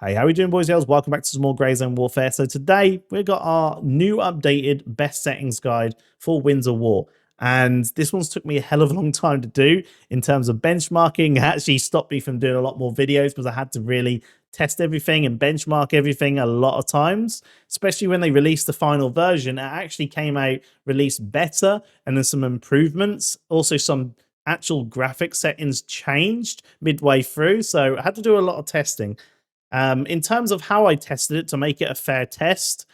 Hey, how are we doing, boys and girls? Welcome back to some more Grey Zone Warfare. So today we've got our new updated best settings guide for Winds of War. And this one's took me a hell of a long time to do in terms of benchmarking. It actually stopped me from doing a lot more videos because I had to really test everything and benchmark everything a lot of times, especially when they released the final version. It actually came out released better, and then some improvements. Also, some actual graphic settings changed midway through. So I had to do a lot of testing. In terms of how I tested it to make it a fair test,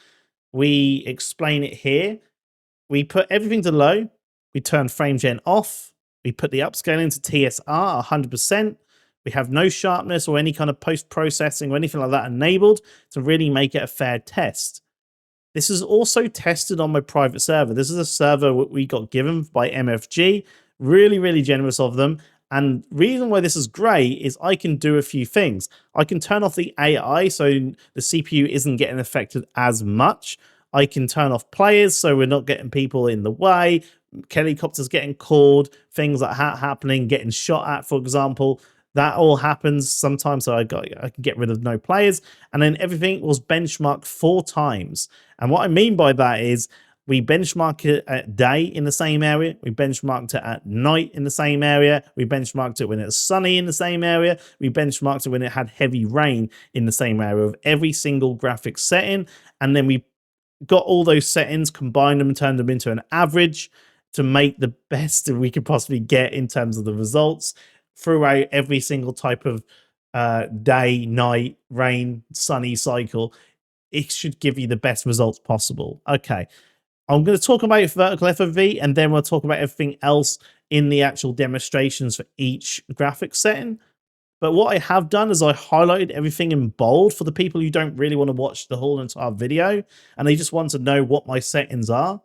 we explain it here. We put everything to low. We turn frame gen off. We put the upscaling to TSR 100%. We have no sharpness or any kind of post-processing or anything like that enabled to really make it a fair test. This is also tested on my private server. This is a server we got given by MFG. Really, really generous of them. And reason why this is great is I can do a few things. I can turn off the AI so the CPU isn't getting affected as much. I can turn off players so we're not getting people in the way. Helicopters getting called, things like that happening, getting shot at, for example. That all happens sometimes, so I can get rid of no players. And then everything was benchmarked 4 times. And what I mean by that is we benchmarked it at day in the same area. We benchmarked it at night in the same area. We benchmarked it when it was sunny in the same area. We benchmarked it when it had heavy rain in the same area of every single graphics setting. And then we got all those settings, combined them, and turned them into an average to make the best that we could possibly get in terms of the results throughout every single type of day, night, rain, sunny cycle. It should give you the best results possible. Okay. I'm going to talk about vertical FOV, and then we'll talk about everything else in the actual demonstrations for each graphics setting. But what I have done is I highlighted everything in bold for the people who don't really want to watch the whole entire video, and they just want to know what my settings are.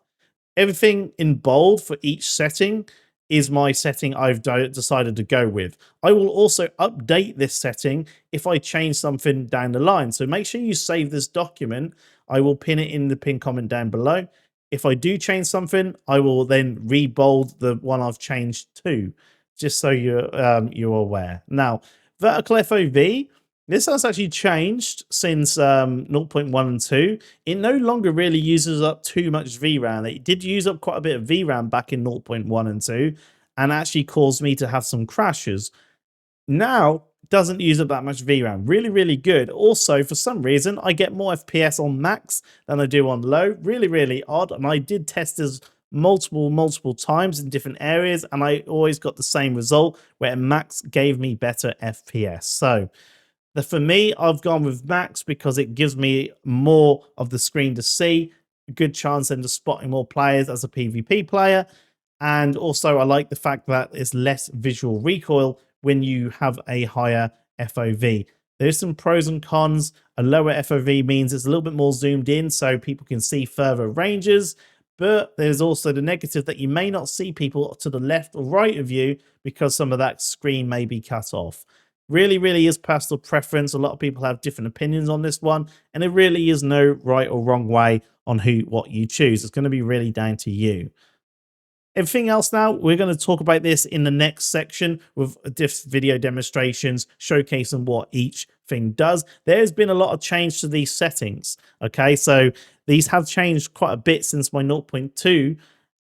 Everything in bold for each setting is my setting I've decided to go with. I will also update this setting if I change something down the line. So make sure you save this document. I will pin it in the pinned comment down below. If I do change something, I will then rebold the one I've changed to, just so you're aware. Now, vertical FOV, this has actually changed since 0.1 and 2. It no longer really uses up too much VRAM. It did use up quite a bit of VRAM back in 0.1 and 2, and actually caused me to have some crashes. Now, doesn't use up that much VRAM. Really, really good. Also, for some reason, I get more FPS on max than I do on low. Really, really odd. And I did test this multiple times in different areas, and I always got the same result where max gave me better FPS. So for me, I've gone with max because it gives me more of the screen to see. A good chance then to spotting more players as a PvP player. And also, I like the fact that it's less visual recoil when you have a higher FOV. There's some pros and cons. A lower FOV means it's a little bit more zoomed in so people can see further ranges, but there's also the negative that you may not see people to the left or right of you because some of that screen may be cut off. Really, really is personal preference. A lot of people have different opinions on this one, and there really is no right or wrong way on what you choose. It's going to be really down to you. Everything else now, we're going to talk about this in the next section with video demonstrations showcasing what each thing does. There's been a lot of change to these settings. Okay, so these have changed quite a bit since my 0.2,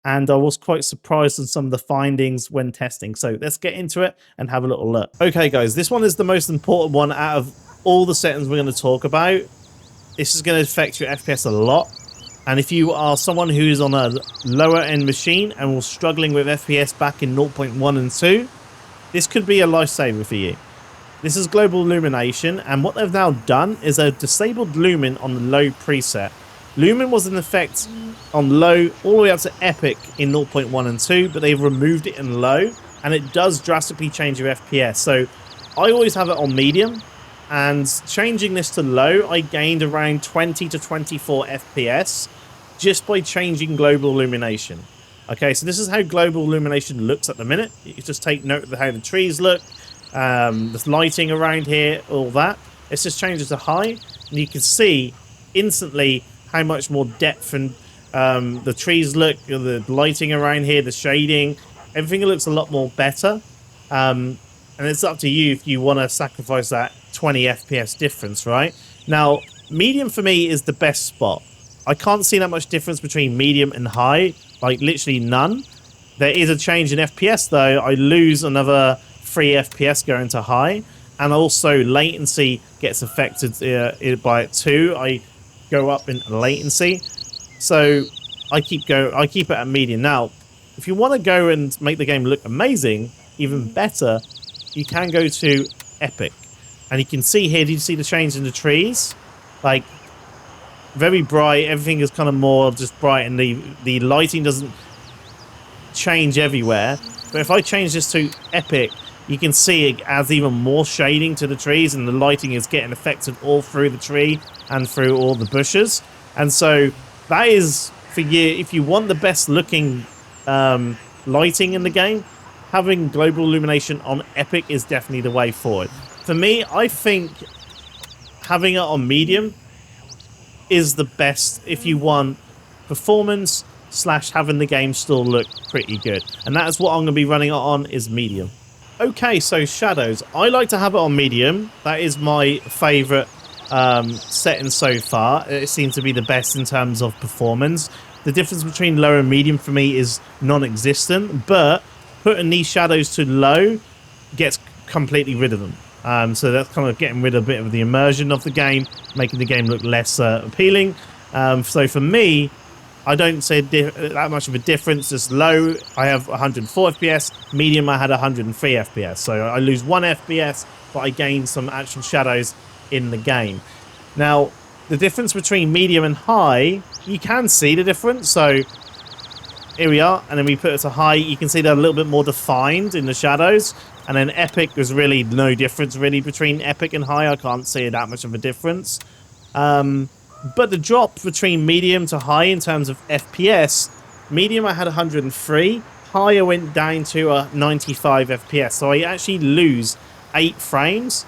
and I was quite surprised on some of the findings when testing. So let's get into it and have a little look. Okay, guys, this one is the most important one out of all the settings we're going to talk about. This is going to affect your FPS a lot. And if you are someone who is on a lower end machine and was struggling with FPS back in 0.1 and 2, this could be a lifesaver for you. This is global illumination, and what they've now done is they've disabled lumen on the low preset. Lumen was in effect on low all the way up to epic in 0.1 and 2, but they've removed it in low, and it does drastically change your FPS. So I always have it on medium, and changing this to low, I gained around 20 to 24 FPS. Just by changing global illumination. Okay, so this is how global illumination looks at the minute. You just take note of how the trees look, the lighting around here, all that. Let's just change it to high, and you can see instantly how much more depth and the trees look, the lighting around here, the shading, everything looks a lot more better. And it's up to you if you want to sacrifice that 20 FPS difference, right? Now, medium for me is the best spot. I can't see that much difference between medium and high, like literally none. There is a change in FPS though. I lose another 3 FPS going to high, and also latency gets affected by it too. I go up in latency, so I keep it at medium. Now, if you want to go and make the game look amazing, even better, you can go to epic, and you can see here. Do you see the change in the trees? Like very bright. Everything is kind of more just bright, and the lighting doesn't change everywhere. But if I change this to epic, you can see it adds even more shading to the trees, and the lighting is getting affected all through the tree and through all the bushes. And so that is for you, if you want the best looking lighting in the game, having global illumination on epic is definitely the way forward. For me, I think having it on medium is the best if you want performance / having the game still look pretty good. And that is what I'm going to be running it on, is medium. Okay, so shadows. I like to have it on medium. That is my favorite setting so far. It seems to be the best in terms of performance. The difference between low and medium for me is non-existent, but putting these shadows to low gets completely rid of them. So that's kind of getting rid of a bit of the immersion of the game, making the game look less appealing. So for me, I don't see that much of a difference. Just low, I have 104 FPS. Medium, I had 103 FPS. So I lose 1 FPS, but I gain some actual shadows in the game. Now, the difference between medium and high, you can see the difference. So here we are, and then we put it to high. You can see they're a little bit more defined in the shadows. And then epic, there's really no difference really between epic and high. I can't see that much of a difference. But the drop between medium to high in terms of FPS, medium I had 103, high I went down to 95 FPS. So I actually lose 8 frames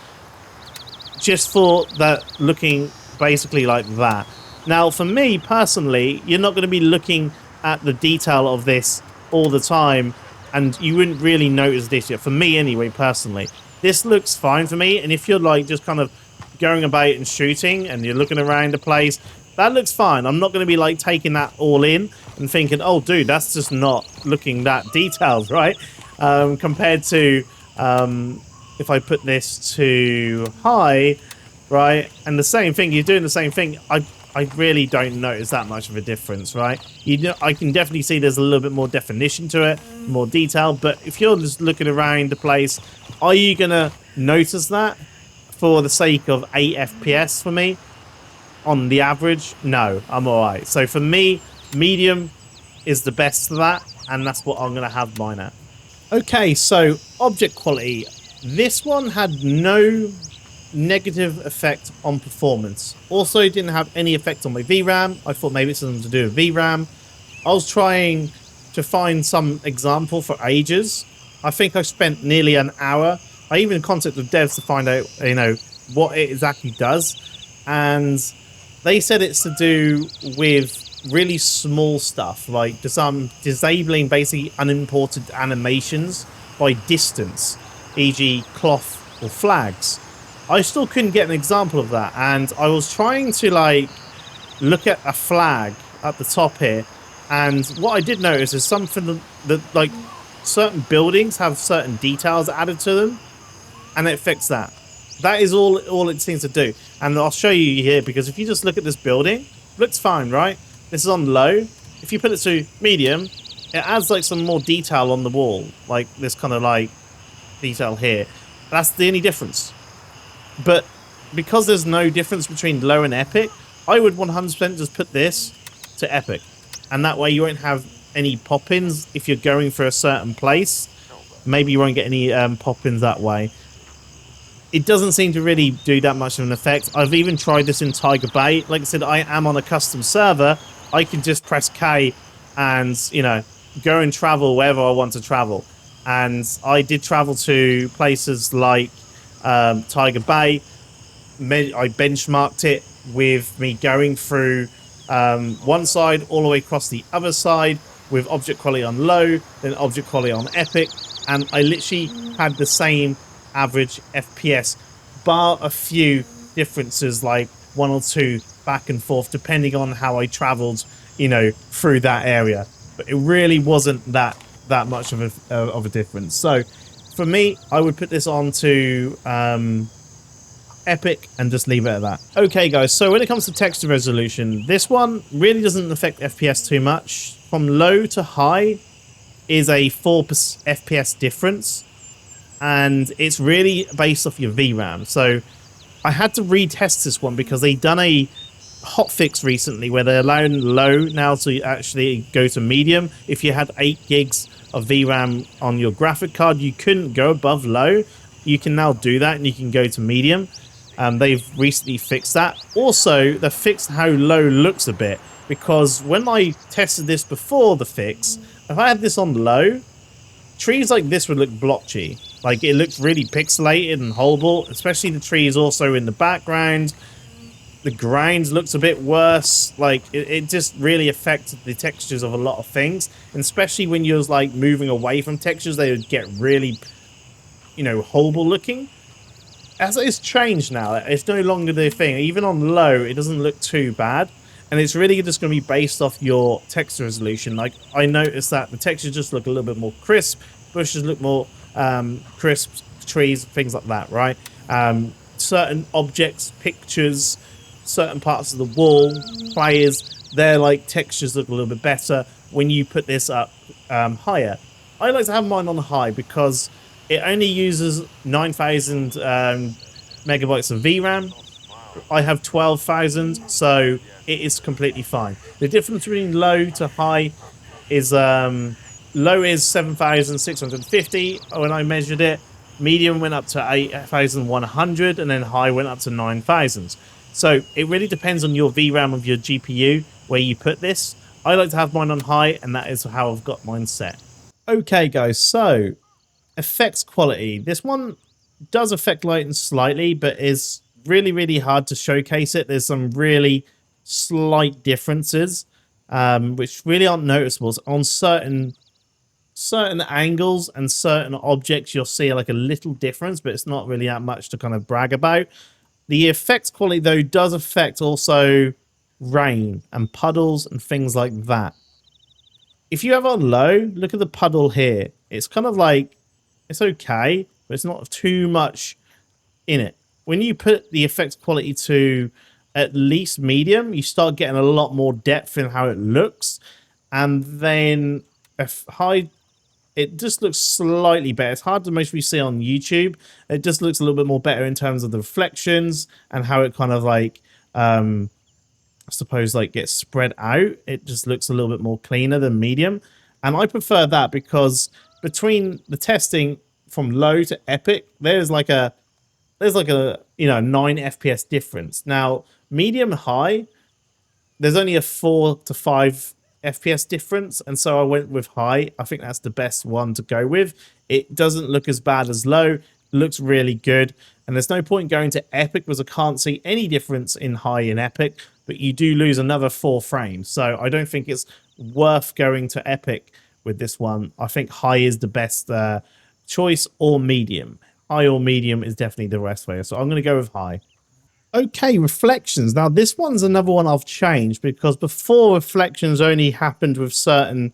just for that looking basically like that. Now for me personally, you're not going to be looking at the detail of this all the time, and you wouldn't really notice this yet. For me anyway, personally, this looks fine for me. And if you're like just kind of going about and shooting and you're looking around the place, that looks fine. I'm not going to be like taking that all in and thinking, oh dude, that's just not looking that detailed, right? Compared to if I put this to high, right, and the same thing, you're doing the same thing, I really don't notice that much of a difference, right? You know, I can definitely see there's a little bit more definition to it, more detail, but if you're just looking around the place, are you going to notice that? For the sake of 8 FPS for me, on the average, no, I'm alright. So for me, medium is the best for that, and that's what I'm going to have mine at. Okay, so object quality. This one had no negative effect on performance. Also didn't have any effect on my VRAM. I thought maybe it's something to do with VRAM. I was trying to find some example for ages. I think I spent nearly an hour. I even contacted devs to find out, you know, what it exactly does. And they said it's to do with really small stuff, like disabling basically unimported animations by distance, e.g. cloth or flags. I still couldn't get an example of that. And I was trying to like look at a flag at the top here. And what I did notice is something that like certain buildings have certain details added to them. And it affects that. That is all it seems to do. And I'll show you here, because if you just look at this building, it looks fine, right? This is on low. If you put it to medium, it adds like some more detail on the wall, like this kind of like detail here. That's the only difference. But because there's no difference between low and epic, I would 100% just put this to epic. And that way you won't have any pop-ins if you're going for a certain place. Maybe you won't get any pop-ins that way. It doesn't seem to really do that much of an effect. I've even tried this in Tiger Bay. Like I said, I am on a custom server. I can just press K and, you know, go and travel wherever I want to travel. And I did travel to places like Tiger Bay. I benchmarked it with me going through one side all the way across the other side with object quality on low, then object quality on epic. And I literally had the same average FPS bar a few differences, like one or two back and forth, depending on how I traveled, through that area. But it really wasn't that much of a difference. So for me, I would put this on to Epic and just leave it at that. Okay, guys, so when it comes to texture resolution, this one really doesn't affect FPS too much. From low to high is a 4 FPS difference, and it's really based off your VRAM. So I had to retest this one because they done a hotfix recently where they're allowing low now to actually go to medium. If you had 8 gigs of VRAM on your graphic card, you couldn't go above low. You can now do that, and you can go to medium. They've recently fixed that. Also, they fixed how low looks a bit, because when I tested this before the fix, if I had this on low, trees like this would look blotchy. Like, it looks really pixelated and horrible, especially the trees also in the background. The ground looks a bit worse. Like, it just really affected the textures of a lot of things. And especially when you're, like, moving away from textures, they would get really, horrible looking. As it's changed now, it's no longer the thing. Even on low, it doesn't look too bad. And it's really just going to be based off your texture resolution. Like, I noticed that the textures just look a little bit more crisp. Bushes look more crisp. Trees, things like that, right? Certain objects, pictures, certain parts of the wall, players, their like textures look a little bit better when you put this up higher. I like to have mine on high because it only uses 9,000 megabytes of VRAM. I have 12,000, so it is completely fine. The difference between low to high is low is 7,650 when I measured it. Medium went up to 8,100, and then high went up to 9,000. So it really depends on your VRAM of your GPU where you put this. I like to have mine on high, and that is how I've got mine set. Okay, guys, so effects quality. This one does affect lighting slightly, but is really hard to showcase it. There's some really slight differences, which really aren't noticeable. On certain angles and certain objects, you'll see like a little difference, but it's not really that much to kind of brag about. The effects quality, though, does affect also rain and puddles and things like that. If you have on low, look at the puddle here. It's kind of like, it's okay, but it's not too much in it. When you put the effects quality to at least medium, you start getting a lot more depth in how it looks. And then high, it just looks slightly better. It's hard to mostly see on YouTube. It just looks a little bit more better in terms of the reflections and how it kind of like, I suppose, like gets spread out. It just looks a little bit more cleaner than medium. And I prefer that because between the testing from low to epic, there's like a 9 FPS difference. Now, medium high, there's only a 4 to 5 FPS difference, and so I went with high. I think that's the best one to go with. It doesn't look as bad as low. It looks really good, and there's no point going to epic because I can't see any difference in high and epic, but you do lose another 4 frames. So I don't think it's worth going to epic with this one. I think high is the best choice, or medium. High or medium is definitely the best way. So I'm going to go with high. Okay, reflections. Now, this one's another one I've changed because before reflections only happened with certain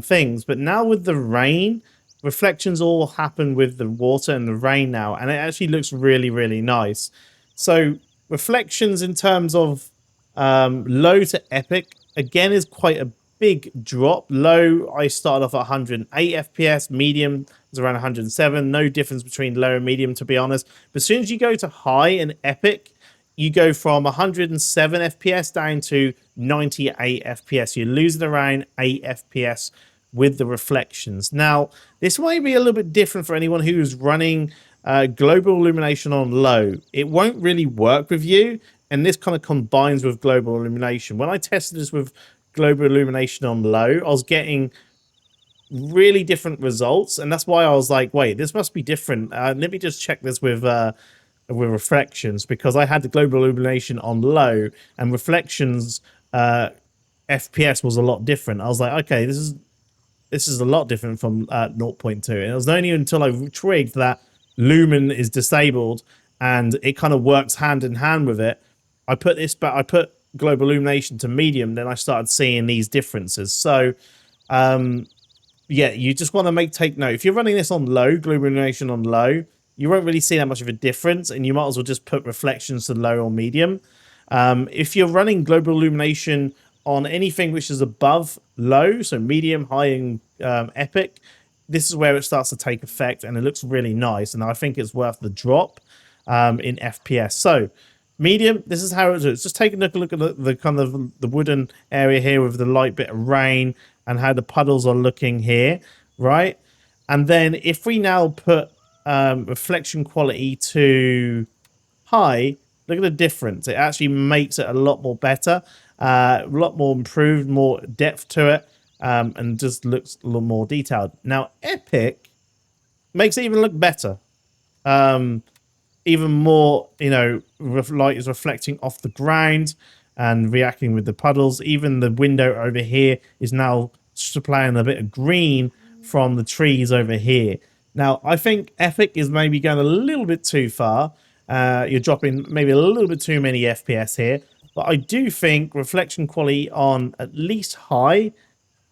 things, but now with the rain, reflections all happen with the water and the rain now, and it actually looks really nice. So reflections in terms of low to epic, again, is quite a big drop. Low, I started off at 108 FPS, medium is around 107. No difference between low and medium, to be honest. But as soon as you go to high and epic, you go from 107 FPS down to 98 FPS. You're losing around 8 FPS with the reflections. Now, this might be a little bit different for anyone who's running global illumination on low. It won't really work with you, and this kind of combines with global illumination. When I tested this with global illumination on low, I was getting really different results, and that's why I was like, wait, this must be different. Let me just check this with reflections, because I had the global illumination on low and reflections FPS was a lot different. I was like, okay, this is a lot different from 0.2, and it was only until I trigged that lumen is disabled and it kind of works hand in hand with it. I put global illumination to medium, then I started seeing these differences. So yeah, you just want to take note. If you're running this on low, global illumination on low, you won't really see that much of a difference, and you might as well just put reflections to low or medium. If you're running global illumination on anything which is above low, so medium, high, and epic, this is where it starts to take effect, and it looks really nice, and I think it's worth the drop in FPS. So medium, this is how it looks. Just take a look at the kind of the wooden area here with the light bit of rain and how the puddles are looking here, right? And then if we now put reflection quality to high, look at the difference. It actually makes it a lot more better, a lot more improved, more depth to it, and just looks a little more detailed. Now, epic makes it even look better. Even more, you know, light is reflecting off the ground and reacting with the puddles. Even the window over here is now supplying a bit of green from the trees over here. Now, I think epic is maybe going a little bit too far. You're dropping maybe a little bit too many FPS here. But I do think reflection quality on at least high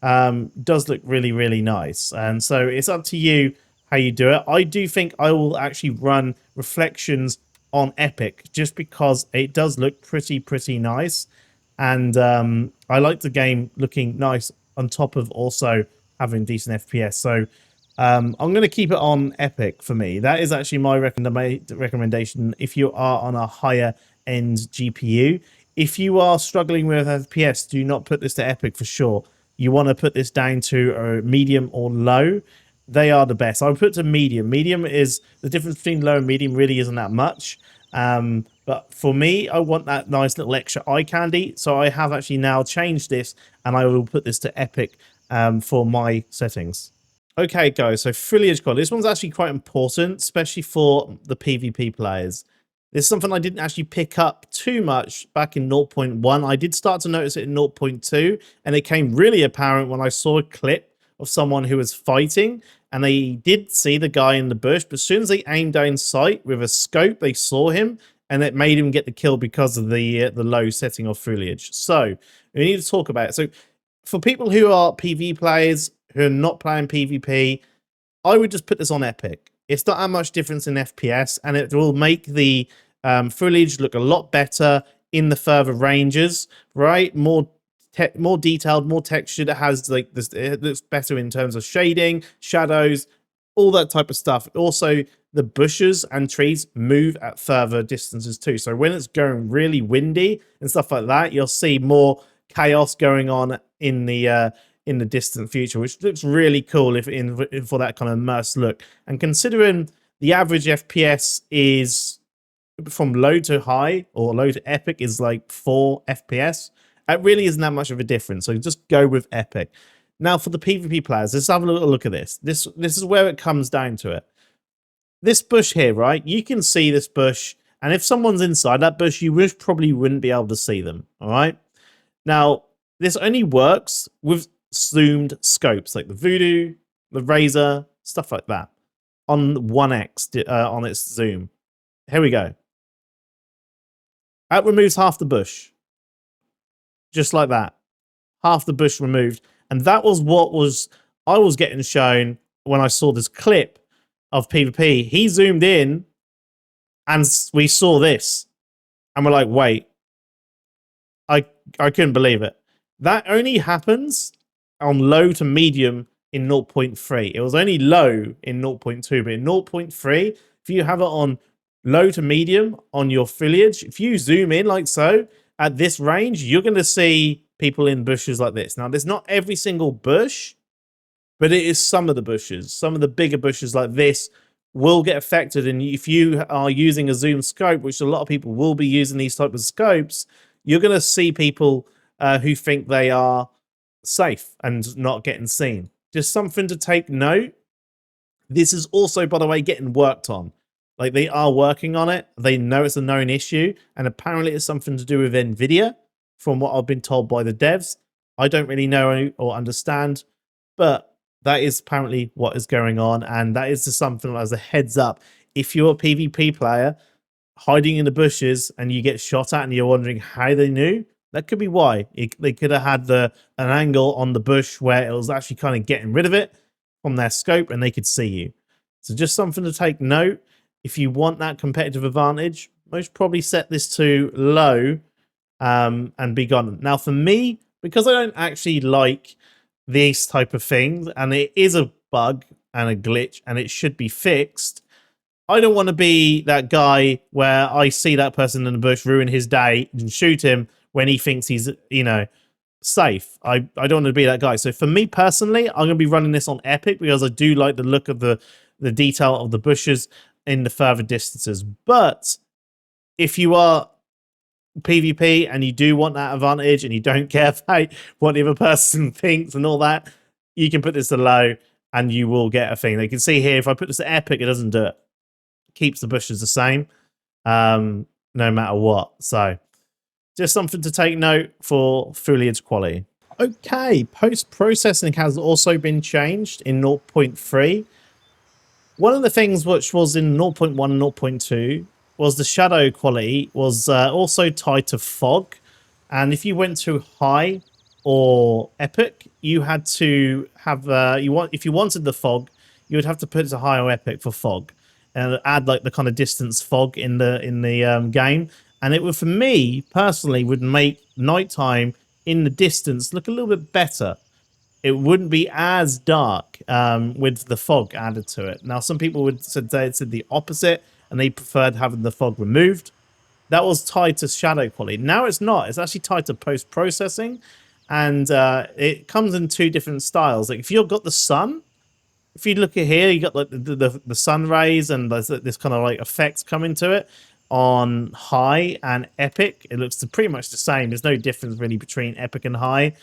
does look really, really nice. And so it's up to you how you do it. I do think I will actually run reflections on epic just because it does look pretty nice. And I like the game looking nice on top of also having decent FPS. So I'm going to keep it on epic for me. That is actually my recommendation if you are on a higher end GPU. If you are struggling with FPS, do not put this to epic for sure. You want to put this down to a medium or low. They are the best. I would put to medium. Medium is the difference between low and medium really isn't that much. But for me, I want that nice little extra eye candy. So I have actually now changed this and I will put this to epic for my settings. Okay, guys, so Foliage Quality. This one's actually quite important, especially for the PvP players. This is something I didn't actually pick up too much back in 0.1. I did start to notice it in 0.2, and it came really apparent when I saw a clip of someone who was fighting, and they did see the guy in the bush, but as soon as they aimed down sight with a scope, they saw him, and it made him get the kill because of the low setting of foliage. So we need to talk about it. So for people who are PvP players, who are not playing PvP, I would just put this on epic. It's not that much difference in FPS, and it will make the foliage look a lot better in the further ranges, right? More detailed, more textured. It has like this. It looks better in terms of shading, shadows, all that type of stuff. Also, the bushes and trees move at further distances too. So when it's going really windy and stuff like that, you'll see more chaos going on in the distant future, which looks really cool if for that kind of immersed look. And considering the average FPS is from low to high or low to epic is like 4 FPS, it really isn't that much of a difference. So just go with epic. Now for the PvP players, let's have a little look at this. This is where it comes down to it. This bush here, right? You can see this bush, and if someone's inside that bush, you probably wouldn't be able to see them. All right. Now this only works with zoomed scopes like the Voodoo, the Razor, stuff like that on 1x on its zoom. Here we go. That removes half the bush. Just like that. Half the bush removed. And that was what I was getting shown when I saw this clip of PvP. He zoomed in and we saw this. And we're like, wait. I couldn't believe it. That only happens on low to medium in 0.3. It was only low in 0.2, but in 0.3, if you have it on low to medium on your foliage, if you zoom in like so, at this range, you're going to see people in bushes like this. Now, there's not every single bush, but it is some of the bushes. Some of the bigger bushes like this will get affected. And if you are using a zoom scope, which a lot of people will be using these type of scopes, you're going to see people who think they are safe and not getting seen. Just something to take note. This is also, by the way, getting worked on. Like, they are working on it. They know it's a known issue, and apparently it's something to do with Nvidia, from what I've been told by the devs. I don't really know or understand, but that is apparently what is going on, and that is just something as a heads up. If you're a PvP player, hiding in the bushes and you get shot at and you're wondering how they knew, that could be why. They could have had an angle on the bush where it was actually kind of getting rid of it from their scope and they could see you. So just something to take note. If you want that competitive advantage, most probably set this to low and be gone. Now for me, because I don't actually like these type of things, and it is a bug and a glitch and it should be fixed, I don't want to be that guy where I see that person in the bush ruin his day and shoot him when he thinks he's, you know, safe. I don't want to be that guy. So for me personally, I'm going to be running this on Epic because I do like the look of the detail of the bushes in the further distances. But if you are PvP and you do want that advantage and you don't care about what the other person thinks and all that, you can put this to low and you will get a thing. You can see here, if I put this to Epic, it doesn't do it. Keeps the bushes the same no matter what. So just something to take note for Foliage Quality. Okay, post-processing has also been changed in 0.3. One of the things which was in 0.1 and 0.2 was the shadow quality was also tied to fog. And if you went to high or epic, you had to have if you wanted the fog, you would have to put it to high or epic for fog and add like the kind of distance fog in the game. And it would, for me personally, would make nighttime in the distance look a little bit better. It wouldn't be as dark with the fog added to it. Now, some people would say it said the opposite, and they preferred having the fog removed. That was tied to shadow quality. Now it's not. It's actually tied to post-processing, and it comes in two different styles. Like if you've got the sun, if you look at here, you got like the sun rays and there's this kind of like effects coming to it on high and epic. It looks pretty much the same. There's no difference really between epic and high.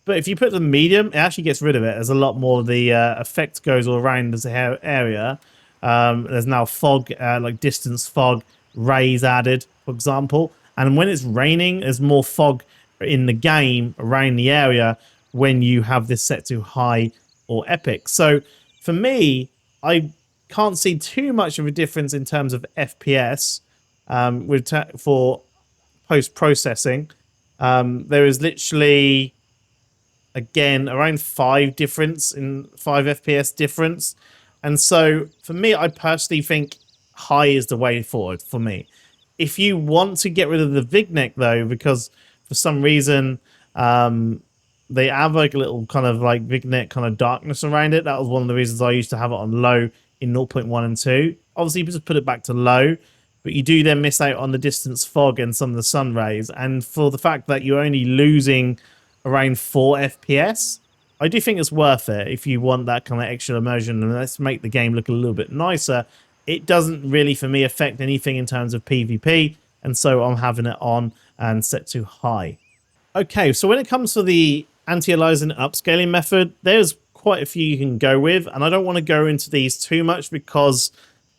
But if you put the medium, it actually gets rid of it. There's a lot more. The effect goes all around this area. There's now fog, like distance fog, rays added, for example. And when it's raining, there's more fog in the game around the area when you have this set to high or epic. So for me, I can't see too much of a difference in terms of FPS for post-processing. There is literally, again, around 5 FPS difference. And so for me, I personally think high is the way forward for me. If you want to get rid of the VigNeck though, because for some reason they have like a little kind of like VigNeck kind of darkness around it. That was one of the reasons I used to have it on low in 0.1 and 2. Obviously, you just put it back to low, but you do then miss out on the distance fog and some of the sun rays. And for the fact that you're only losing around 4 FPS, I do think it's worth it if you want that kind of extra immersion and let's make the game look a little bit nicer. It doesn't really, for me, affect anything in terms of PvP, and so I'm having it on and set to high. Okay, so when it comes to the anti-aliasing upscaling method, there's quite a few you can go with, and I don't want to go into these too much because,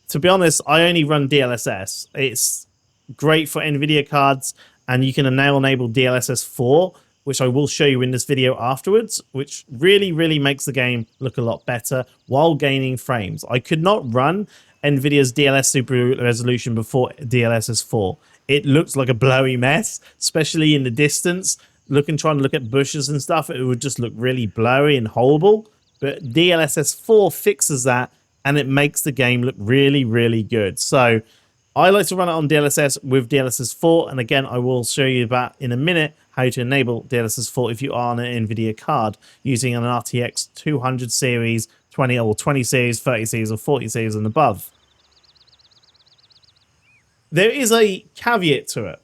to be honest, I only run DLSS. It's great for Nvidia cards, and you can now enable DLSS 4, which I will show you in this video afterwards, which really, really makes the game look a lot better while gaining frames. I could not run Nvidia's DLSS Super Resolution before DLSS 4. It looks like a blowy mess, especially in the distance. Trying to look at bushes and stuff, it would just look really blowy and horrible. But DLSS 4 fixes that, and it makes the game look really, really good. So I like to run it on DLSS with DLSS 4, and again, I will show you that in a minute, how to enable DLSS 4 if you are on an Nvidia card using an RTX 200 series, 20 series, 30 series, or 40 series and above. There is a caveat to it.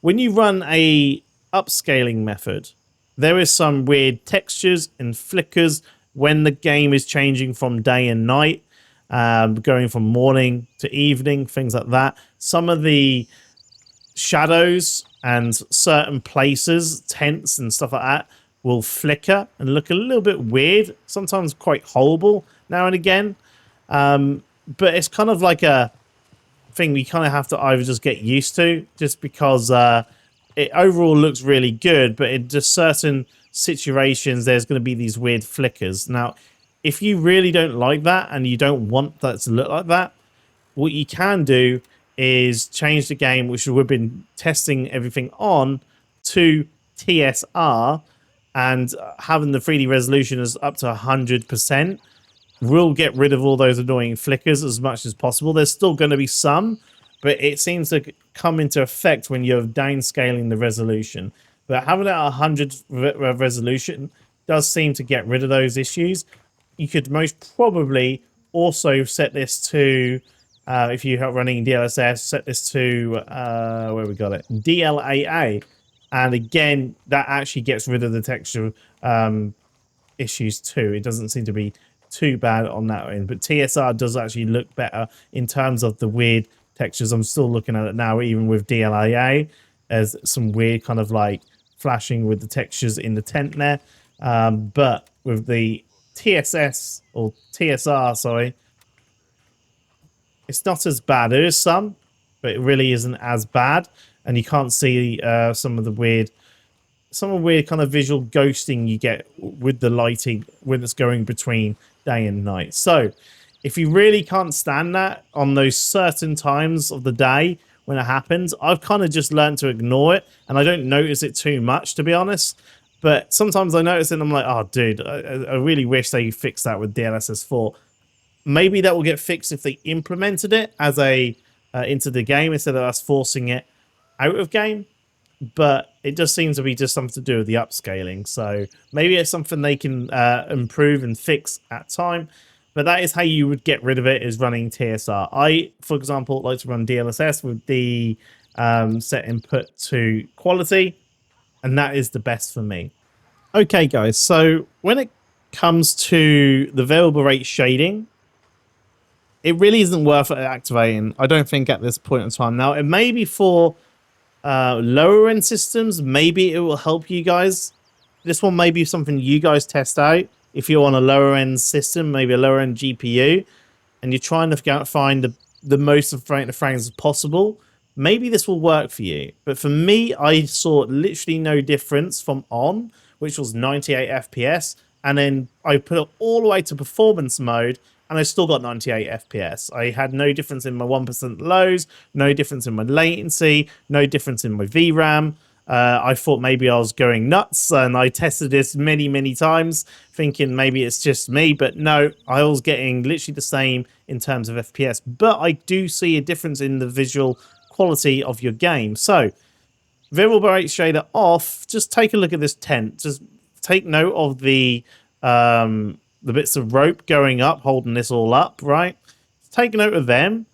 When you run a upscaling method, there is some weird textures and flickers when the game is changing from day and night, going from morning to evening, things like that. Some of the shadows and certain places, tents and stuff like that, will flicker and look a little bit weird, sometimes quite horrible now and again. But it's kind of like a thing we kind of have to either just get used to, just because it overall looks really good, but in just certain situations there's going to be these weird flickers. Now, if you really don't like that and you don't want that to look like that, what you can do is change the game, which we've been testing everything on, to TSR, and having the 3D resolution as up to 100%. Will get rid of all those annoying flickers as much as possible. There's still going to be some, but it seems to come into effect when you're downscaling the resolution. But having it at 100 resolution does seem to get rid of those issues. You could most probably also set this to, if you're running DLSS, set this to, where we got it, DLAA. And again, that actually gets rid of the texture issues too. It doesn't seem to be too bad on that end, but TSR does actually look better in terms of the weird textures. I'm still looking at it now, even with DLAA. There's some weird kind of like flashing with the textures in the tent there. But with the TSS or TSR, sorry, it's not as bad. There is some, but it really isn't as bad. And you can't see some of the weird kind of visual ghosting you get with the lighting when it's going between day and night. So if you really can't stand that on those certain times of the day when it happens, I've kind of just learned to ignore it, and I don't notice it too much, to be honest. But sometimes I notice it and I'm like, oh dude, I really wish they fixed that with DLSS 4. Maybe that will get fixed if they implemented it as a into the game instead of us forcing it out of game. But it does seem to be just something to do with the upscaling. So maybe it's something they can improve and fix at time. But that is how you would get rid of it, is running TSR. I, for example, like to run DLSS with the set input to quality. And that is the best for me. Okay, guys. So when it comes to the variable rate shading, it really isn't worth it activating, I don't think, at this point in time. Now, it may be for lower end systems, maybe it will help you guys. This one may be something you guys test out if you're on a lower end system, maybe a lower end GPU, and you're trying to find the most frames possible. Maybe this will work for you. But for me, I saw literally no difference from on, which was 98 FPS, and then I put it all the way to performance mode, and I still got 98 FPS. I had no difference in my 1% lows, no difference in my latency, no difference in my VRAM. I thought maybe I was going nuts, and I tested this many, many times, thinking maybe it's just me, but no, I was getting literally the same in terms of FPS. But I do see a difference in the visual quality of your game. So, variable rate shader off, just take a look at this tent. Just take note of the bits of rope going up, holding this all up, right? Take note of them.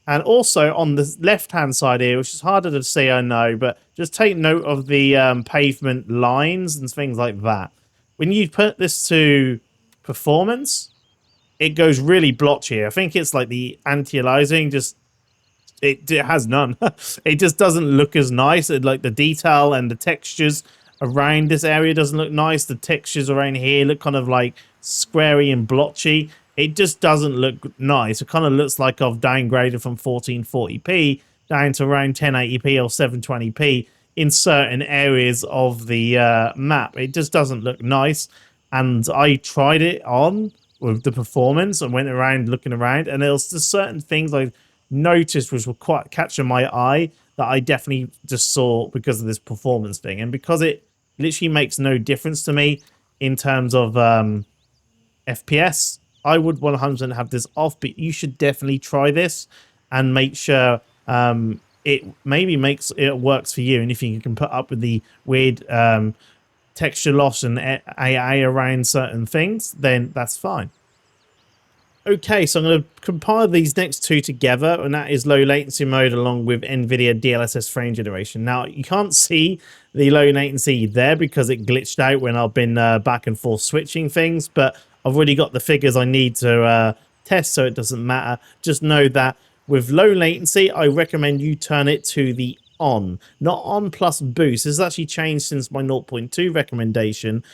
And also on the left-hand side here, which is harder to see, I know, but just take note of the pavement lines and things like that. When you put this to performance, it goes really blotchy. I think it's like the anti-aliasing, just it has none. It just doesn't look as nice. Like the detail and the textures around this area doesn't look nice. The textures around here look kind of like squarey and blotchy. It just doesn't look nice. It kind of looks like I've downgraded from 1440p down to around 1080p or 720p in certain areas of the map. It just doesn't look nice. And I tried it on with the performance and went around looking around, and there was just certain things I noticed which were quite catching my eye that I definitely just saw because of this performance thing. And because it literally makes no difference to me in terms of FPS, I would 100% have this off, but you should definitely try this and make sure it maybe makes it works for you. And if you can put up with the weird texture loss and AI around certain things, then that's fine. Okay, so I'm going to compile these next two together, and that is low latency mode along with Nvidia DLSS frame generation. Now, you can't see the low latency there because it glitched out when I've been back and forth switching things, but I've already got the figures I need to test, so it doesn't matter. Just know that with low latency, I recommend you turn it to the on, not on plus boost. This has actually changed since my 0.2 recommendation.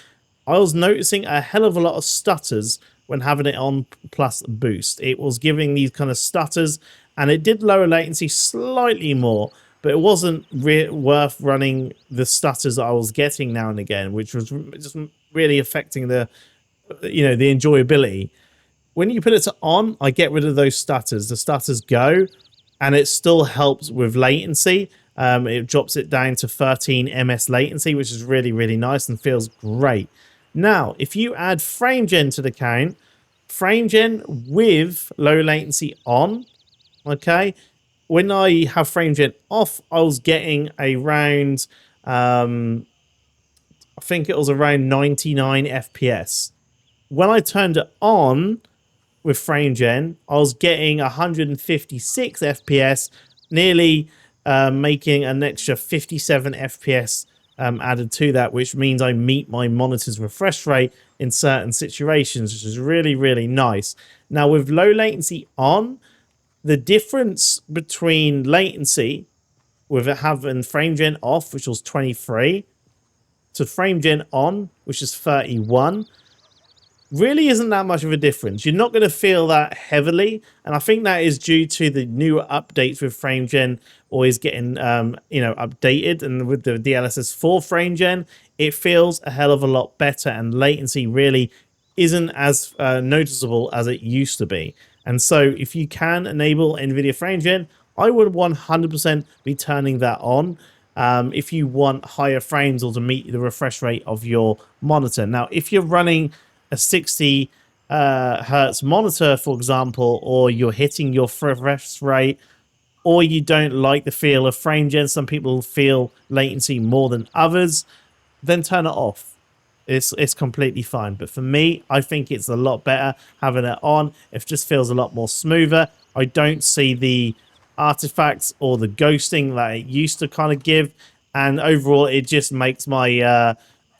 I was noticing a hell of a lot of stutters when having it on plus boost. It was giving these kind of stutters, and it did lower latency slightly more, but it wasn't worth running the stutters that I was getting now and again, which was just really affecting the enjoyability. When you put it to on, I get rid of those stutters. The stutters go. and it still helps with latency. It drops it down to 13 ms latency, which is really, really nice and feels great. Now, if you add FrameGen to the count, FrameGen with low latency on, okay, when I have FrameGen off, I was getting around, I think it was around 99 FPS. When I turned it on with FrameGen, I was getting 156 FPS, nearly making an extra 57 FPS added to that, which means I meet my monitor's refresh rate in certain situations, which is really, really nice. Now, with low latency on, the difference between latency with it having FrameGen off, which was 23, to FrameGen on, which is 31, really isn't that much of a difference. You're not going to feel that heavily, and I think that is due to the newer updates with FrameGen always getting updated, and with the DLSS 4 FrameGen, it feels a hell of a lot better, and latency really isn't as noticeable as it used to be. And so if you can enable Nvidia FrameGen, I would 100% be turning that on if you want higher frames or to meet the refresh rate of your monitor. Now, if you're running a 60 hertz monitor, for example, or you're hitting your refresh rate, or you don't like the feel of FrameGen, some people feel latency more than others, then turn it off. It's completely fine. But for me, I think it's a lot better having it on. It just feels a lot more smoother. I don't see the artifacts or the ghosting that it used to kind of give. And overall, it just makes my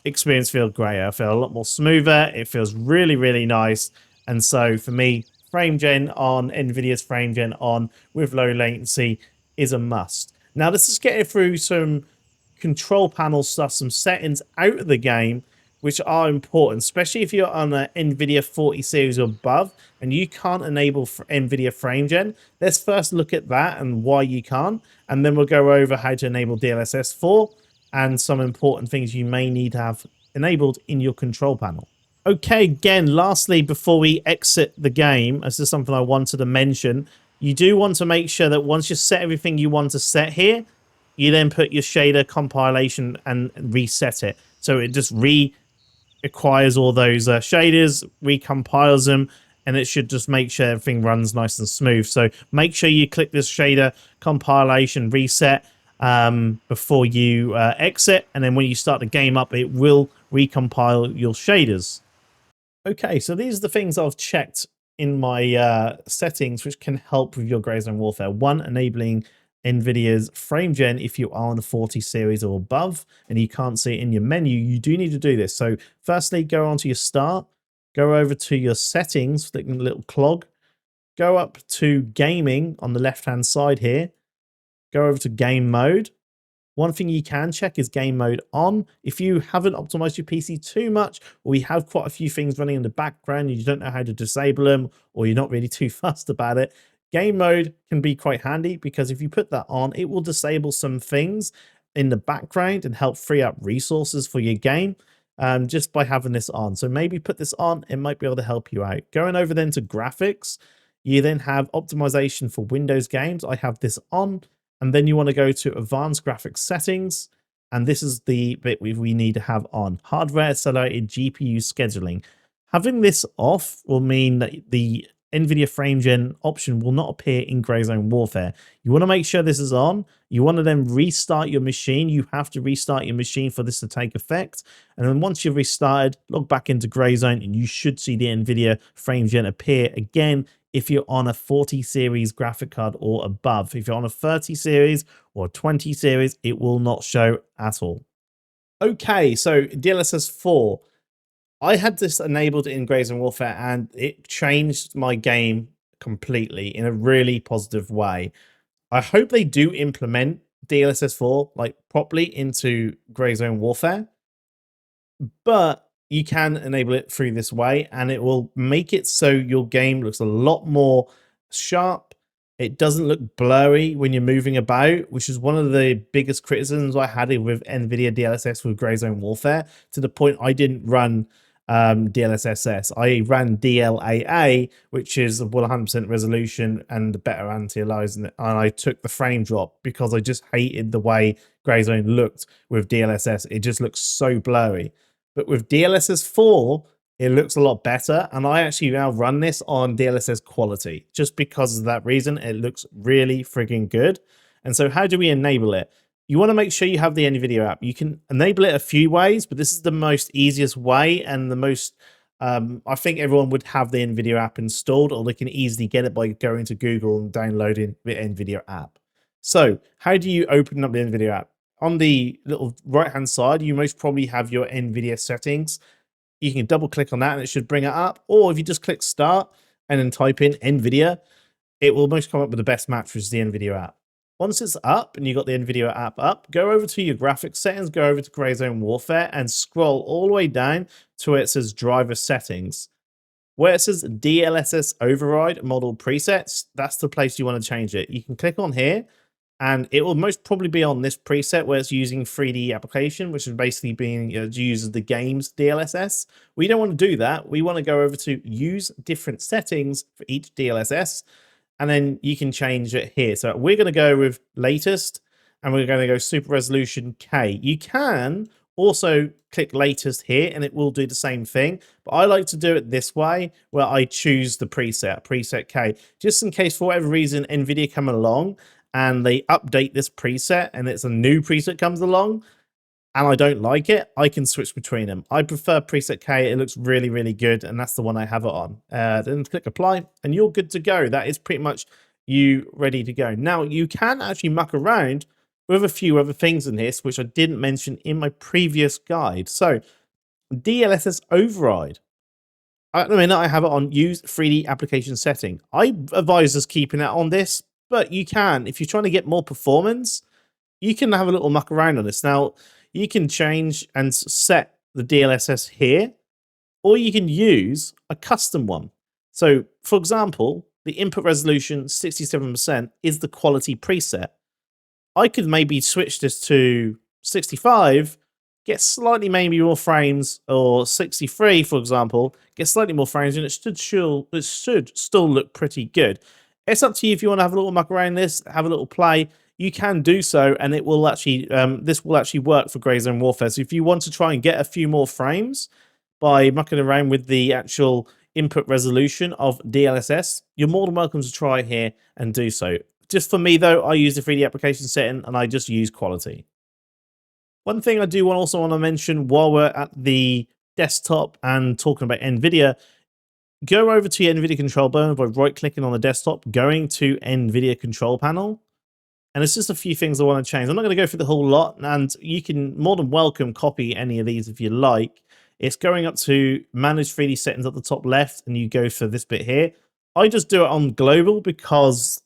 experience feel great. I feel a lot more smoother. It feels really, really nice. And so for me, FrameGen on, Nvidia's FrameGen on with low latency is a must. Now, let's just get through some control panel stuff, some settings out of the game, which are important, especially if you're on an Nvidia 40 series or above and you can't enable Nvidia FrameGen. Let's first look at that and why you can't, and then we'll go over how to enable DLSS 4 and some important things you may need to have enabled in your control panel. Okay, again, lastly, before we exit the game, this is something I wanted to mention. You do want to make sure that once you set everything you want to set here, you then put your shader compilation and reset it. So it just acquires all those shaders, recompiles them, and it should just make sure everything runs nice and smooth. So make sure you click this shader compilation reset before you exit, and then when you start the game up, it will recompile your shaders. Okay, so these are the things I've checked in my settings which can help with your Gray Zone Warfare. One, enabling Nvidia's FrameGen if you are on the 40 series or above and you can't see it in your menu. You do need to do this. So firstly, go onto your start, go over to your settings, click the little clog, go up to gaming on the left hand side here, go over to game mode. One thing you can check is game mode on. If you haven't optimized your PC too much, or you have quite a few things running in the background and you don't know how to disable them, or you're not really too fussed about it, game mode can be quite handy, because if you put that on, it will disable some things in the background and help free up resources for your game just by having this on. So maybe put this on, it might be able to help you out. Going over then to graphics, you then have optimization for Windows games. I have this on. And then you want to go to advanced graphics settings. And this is the bit we need to have on: hardware accelerated GPU scheduling. Having this off will mean that the Nvidia FrameGen option will not appear in Gray Zone Warfare. You want to make sure this is on. You want to then restart your machine. You have to restart your machine for this to take effect. And then once you've restarted, log back into Gray Zone and you should see the Nvidia FrameGen appear again if you're on a 40 series graphic card or above. If you're on a 30 series or 20 series, it will not show at all. Okay, so DLSS 4. I had this enabled in Gray Zone Warfare and it changed my game completely in a really positive way. I hope they do implement DLSS 4 like properly into Gray Zone Warfare, but you can enable it through this way and it will make it so your game looks a lot more sharp. It doesn't look blurry when you're moving about, which is one of the biggest criticisms I had with Nvidia DLSS with Gray Zone Warfare, to the point I didn't run DLSS. I ran DLAA, which is 100% resolution and better anti-aliasing, and I took the frame drop because I just hated the way Grey Zone looked with DLSS. It just looks so blurry. But with DLSS 4, it looks a lot better, and I actually now run this on DLSS quality just because of that reason. It looks really frigging good. And so how do we enable it? You want to make sure you have the Nvidia app. You can enable it a few ways, but this is the most easiest way and the most, I think everyone would have the Nvidia app installed, or they can easily get it by going to Google and downloading the Nvidia app. So how do you open up the Nvidia app? On the little right-hand side, you most probably have your Nvidia settings. You can double click on that and it should bring it up. Or if you just click start and then type in Nvidia, it will most come up with the best match, which is the Nvidia app. Once it's up and you've got the Nvidia app up, go over to your graphics settings, go over to Grey Zone Warfare and scroll all the way down to where it says driver settings. Where it says DLSS override model presets, that's the place you want to change it. You can click on here and it will most probably be on this preset where it's using 3D application, which is basically being used as the game's DLSS. We don't want to do that. We want to go over to use different settings for each DLSS. And then you can change it here. So we're going to go with latest and we're going to go super resolution K. You can also click latest here and it will do the same thing. But I like to do it this way where I choose the preset K, just in case for whatever reason Nvidia come along and they update this preset and it's a new preset comes along and I don't like it, I can switch between them. I prefer preset K. It looks really, really good, and that's the one I have it on. Then click apply, and you're good to go. That is pretty much you ready to go. Now, you can actually muck around with a few other things in this, which I didn't mention in my previous guide. So, DLSS override. At the minute, I have it on use 3D application setting. I advise us keeping that on this, but you can, if you're trying to get more performance, you can have a little muck around on this. Now, you can change and set the DLSS here, or you can use a custom one. So, for example, the input resolution 67% is the quality preset. I could maybe switch this to 65, get slightly maybe more frames, or 63, for example, get slightly more frames, and it should still look pretty good. It's up to you if you want to have a little muck around this, have a little play. You can do so, and it will actually this will actually work for Grey Zone Warfare. So if you want to try and get a few more frames by mucking around with the actual input resolution of DLSS, you're more than welcome to try here and do so. Just for me though, I use the 3D application setting and I just use quality. One thing I do also want to mention while we're at the desktop and talking about Nvidia, go over to your Nvidia control panel by right-clicking on the desktop, going to Nvidia control panel. And it's just a few things I want to change. I'm not going to go through the whole lot, and you can more than welcome copy any of these if you like. It's going up to manage 3D settings at the top left, and you go for this bit here. I just do it on global because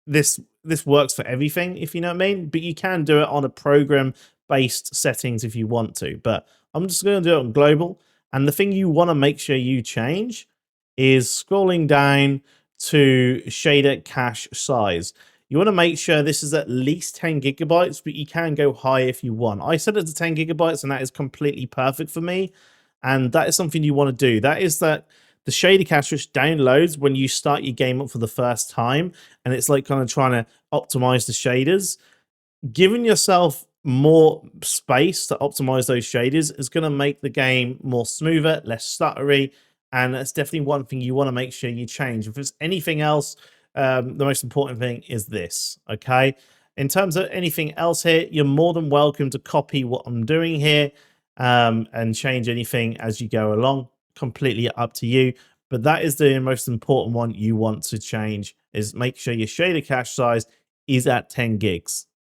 this works for everything, if you know what I mean. But you can do it on a program-based settings if you want to. But I'm just going to do it on global. And the thing you want to make sure you change is scrolling down to shader cache size. You want to make sure this is at least 10 gigabytes, but you can go high if you want. I set it to 10 gigabytes, and that is completely perfect for me. And that is something you want to do. That is that the shader cache which downloads when you start your game up for the first time, and it's like kind of trying to optimize the shaders. Giving yourself more space to optimize those shaders is going to make the game more smoother, less stuttery, and that's definitely one thing you want to make sure you change. If there's anything else, the most important thing is this, okay? In terms of anything else here, you're more than welcome to copy what I'm doing here and change anything as you go along. Completely up to you. But that is the most important one you want to change, is make sure your shader cache size is at 10 gigs.